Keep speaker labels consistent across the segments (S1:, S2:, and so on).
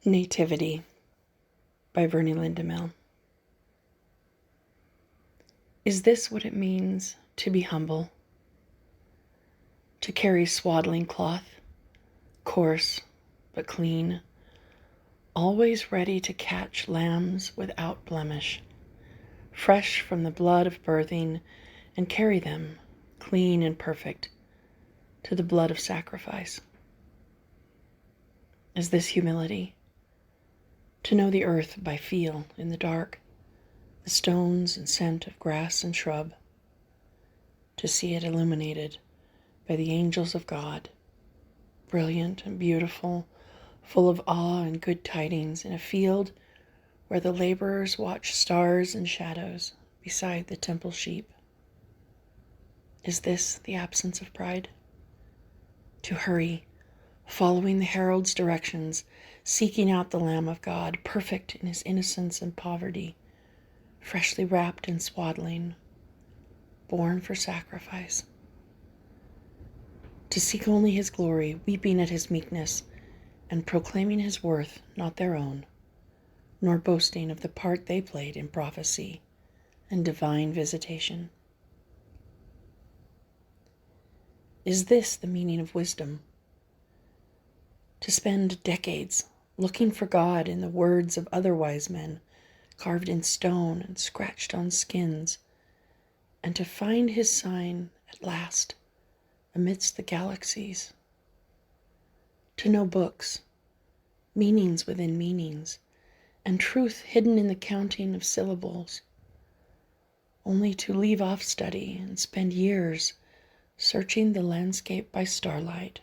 S1: Nativity by Vernie, Lynn, DeMille. Is this what it means to be humble? To carry swaddling cloth, coarse but clean, always ready to catch lambs without blemish, fresh from the blood of birthing, and carry them, clean and perfect, to the blood of sacrifice? Is this humility? To know the earth by feel in the dark, the stones and scent of grass and shrub, to see it illuminated by the angels of God, brilliant and beautiful, full of awe and good tidings, in a field where the laborers watch stars and shadows beside the temple sheep. Is this the absence of pride? To hurry, following the herald's directions, seeking out the Lamb of God, perfect in his innocence and poverty, freshly wrapped in swaddling, born for sacrifice. To seek only his glory, weeping at his meekness, and proclaiming his worth not their own, nor boasting of the part they played in prophecy and divine visitation. Is this the meaning of wisdom? To spend decades looking for God in the words of other wise men, carved in stone and scratched on skins, and to find his sign at last amidst the galaxies. To know books, meanings within meanings, and truth hidden in the counting of syllables, only to leave off study and spend years searching the landscape by starlight,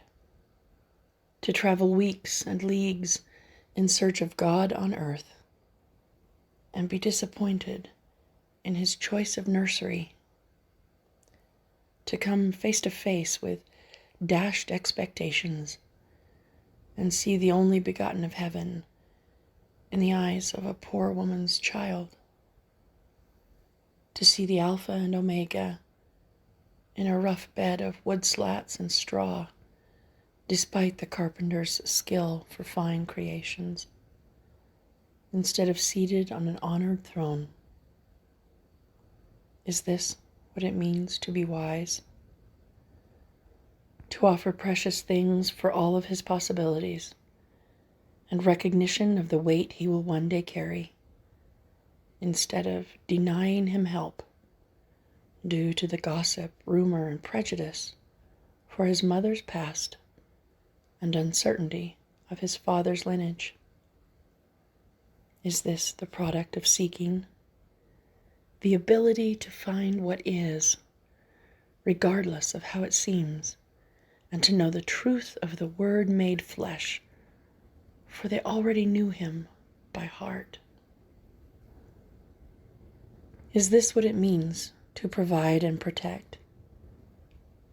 S1: to travel weeks and leagues in search of God on earth, and be disappointed in his choice of nursery, to come face to face with dashed expectations and see the only begotten of heaven in the eyes of a poor woman's child, to see the Alpha and Omega in a rough bed of wood slats and straw, despite the carpenter's skill for fine creations, instead of seated on an honored throne. Is this what it means to be wise? To offer precious things for all of his possibilities, and recognition of the weight he will one day carry, instead of denying him help due to the gossip, rumor, and prejudice for his mother's past and uncertainty of his father's lineage. Is this the product of seeking? The ability to find what is, regardless of how it seems, and to know the truth of the Word made flesh, for they already knew him by heart. Is this what it means to provide and protect?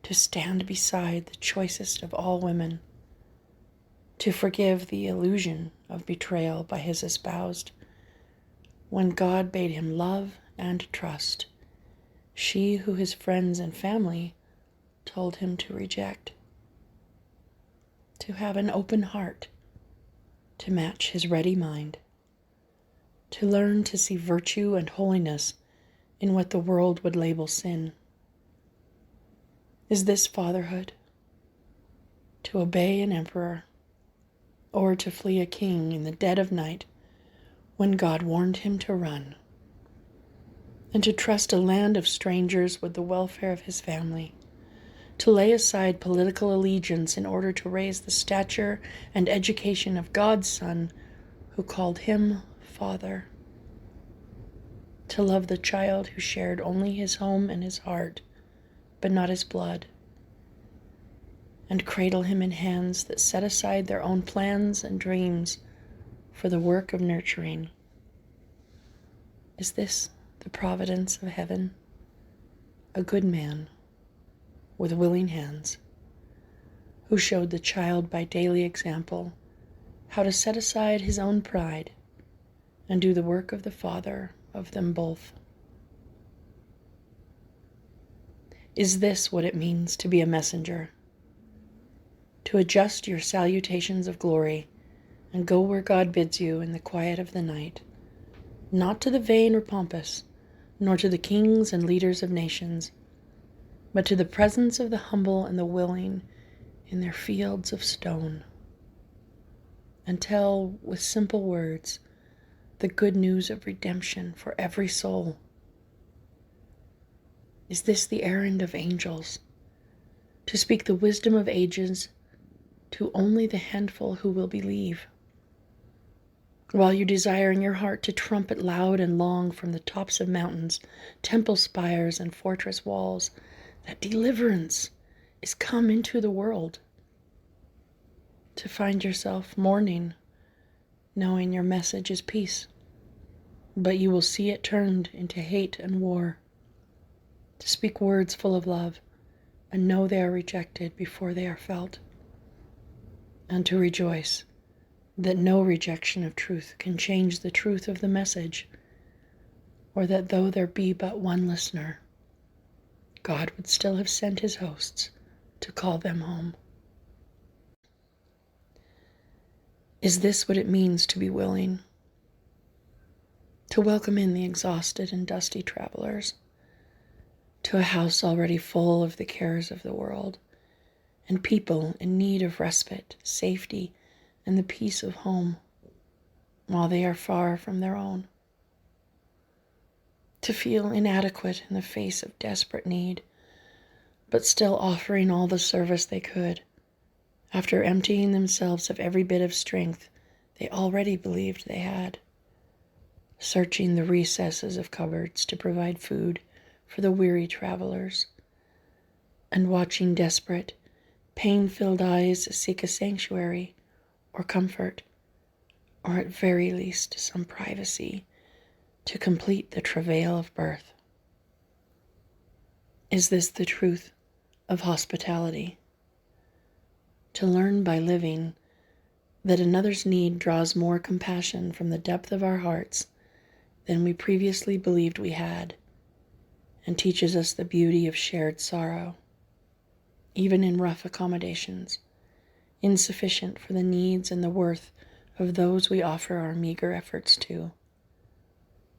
S1: To stand beside the choicest of all women, to forgive the illusion of betrayal by his espoused, when God bade him love and trust, she who his friends and family told him to reject. To have an open heart, to match his ready mind, to learn to see virtue and holiness in what the world would label sin. Is this fatherhood? To obey an emperor, or to flee a king in the dead of night when God warned him to run, and to trust a land of strangers with the welfare of his family, to lay aside political allegiance in order to raise the stature and education of God's Son, who called him Father, to love the child who shared only his home and his heart, but not his blood, and cradle him in hands that set aside their own plans and dreams for the work of nurturing. Is this the providence of heaven? A good man with willing hands, who showed the child by daily example how to set aside his own pride and do the work of the Father of them both. Is this what it means to be a messenger? To adjust your salutations of glory and go where God bids you in the quiet of the night, not to the vain or pompous, nor to the kings and leaders of nations, but to the presence of the humble and the willing in their fields of stone, and tell with simple words the good news of redemption for every soul. Is this the errand of angels, to speak the wisdom of ages to only the handful who will believe? While you desire in your heart to trumpet loud and long from the tops of mountains, temple spires, and fortress walls, that deliverance is come into the world, to find yourself mourning, knowing your message is peace, but you will see it turned into hate and war, to speak words full of love and know they are rejected before they are felt, and to rejoice that no rejection of truth can change the truth of the message, or that though there be but one listener, God would still have sent his hosts to call them home. Is this what it means to be willing? To welcome in the exhausted and dusty travelers to a house already full of the cares of the world, and people in need of respite, safety, and the peace of home, while they are far from their own. To feel inadequate in the face of desperate need, but still offering all the service they could, after emptying themselves of every bit of strength they already believed they had, searching the recesses of cupboards to provide food for the weary travelers, and watching desperate, pain-filled eyes seek a sanctuary or comfort, or at very least some privacy to complete the travail of birth. Is this the truth of hospitality? To learn by living that another's need draws more compassion from the depth of our hearts than we previously believed we had, and teaches us the beauty of shared sorrow, even in rough accommodations, insufficient for the needs and the worth of those we offer our meager efforts to,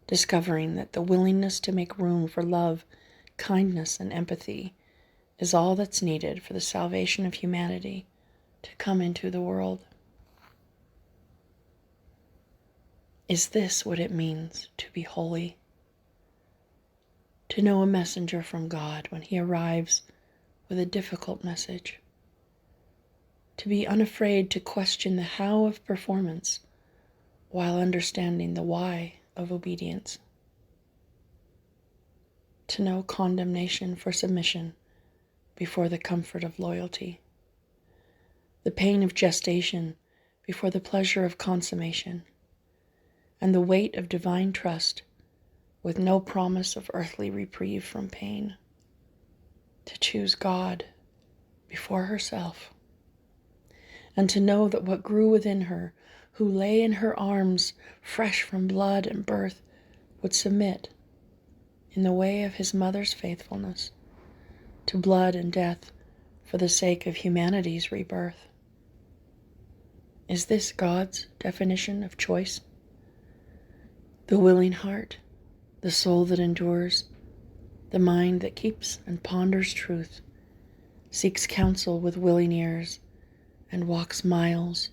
S1: discovering that the willingness to make room for love, kindness, and empathy is all that's needed for the salvation of humanity to come into the world. Is this what it means to be holy? To know a messenger from God when he arrives with a difficult message. To be unafraid to question the how of performance while understanding the why of obedience. To know condemnation for submission before the comfort of loyalty. The pain of gestation before the pleasure of consummation. And the weight of divine trust with no promise of earthly reprieve from pain. To choose God before herself, and to know that what grew within her, who lay in her arms fresh from blood and birth, would submit in the way of his mother's faithfulness to blood and death for the sake of humanity's rebirth. Is this God's definition of choice? The willing heart, the soul that endures, the mind that keeps and ponders truth, seeks counsel with willing ears, and walks miles,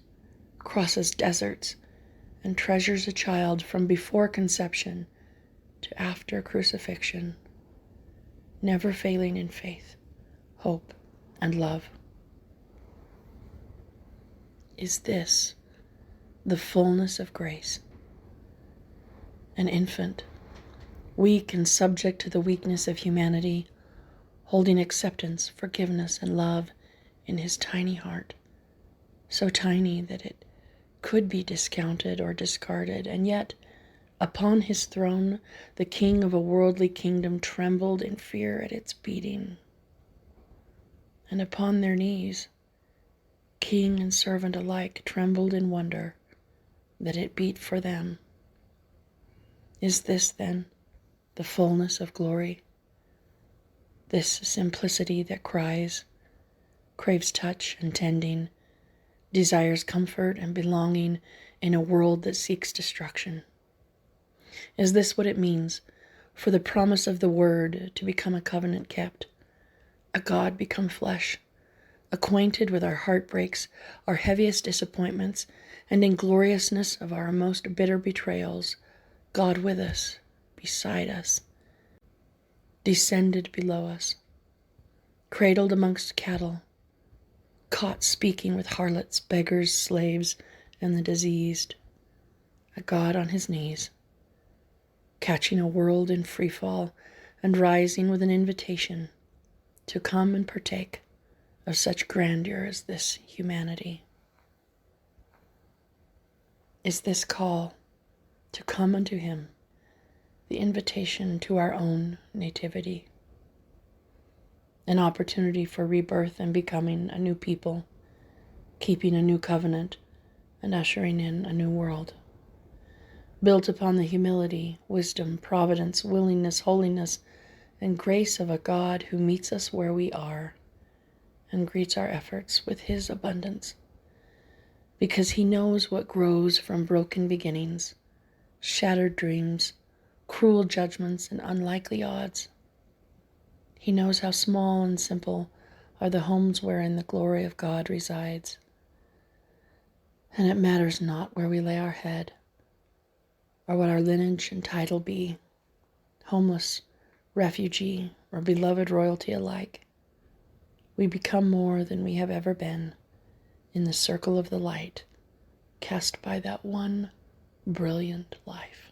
S1: crosses deserts, and treasures a child from before conception to after crucifixion, never failing in faith, hope, and love. Is this the fullness of grace? An infant, weak and subject to the weakness of humanity, holding acceptance, forgiveness, and love in his tiny heart, so tiny that it could be discounted or discarded, and yet upon his throne the king of a worldly kingdom trembled in fear at its beating, and upon their knees king and servant alike trembled in wonder that it beat for them. Is this, then, the fullness of glory? This simplicity that cries, craves touch and tending, desires comfort and belonging in a world that seeks destruction. Is this what it means for the promise of the Word to become a covenant kept, a God become flesh, acquainted with our heartbreaks, our heaviest disappointments, and in gloriousness of our most bitter betrayals, God with us, beside us, descended below us, cradled amongst cattle, caught speaking with harlots, beggars, slaves, and the diseased, a God on his knees, catching a world in free fall and rising with an invitation to come and partake of such grandeur as this humanity. Is this call to come unto him the invitation to our own nativity, an opportunity for rebirth and becoming a new people, keeping a new covenant, and ushering in a new world, built upon the humility, wisdom, providence, willingness, holiness, and grace of a God who meets us where we are and greets our efforts with his abundance, because he knows what grows from broken beginnings, shattered dreams, cruel judgments, and unlikely odds. He knows how small and simple are the homes wherein the glory of God resides. And it matters not where we lay our head, or what our lineage and title be, homeless, refugee, or beloved royalty alike. We become more than we have ever been in the circle of the light cast by that one brilliant life.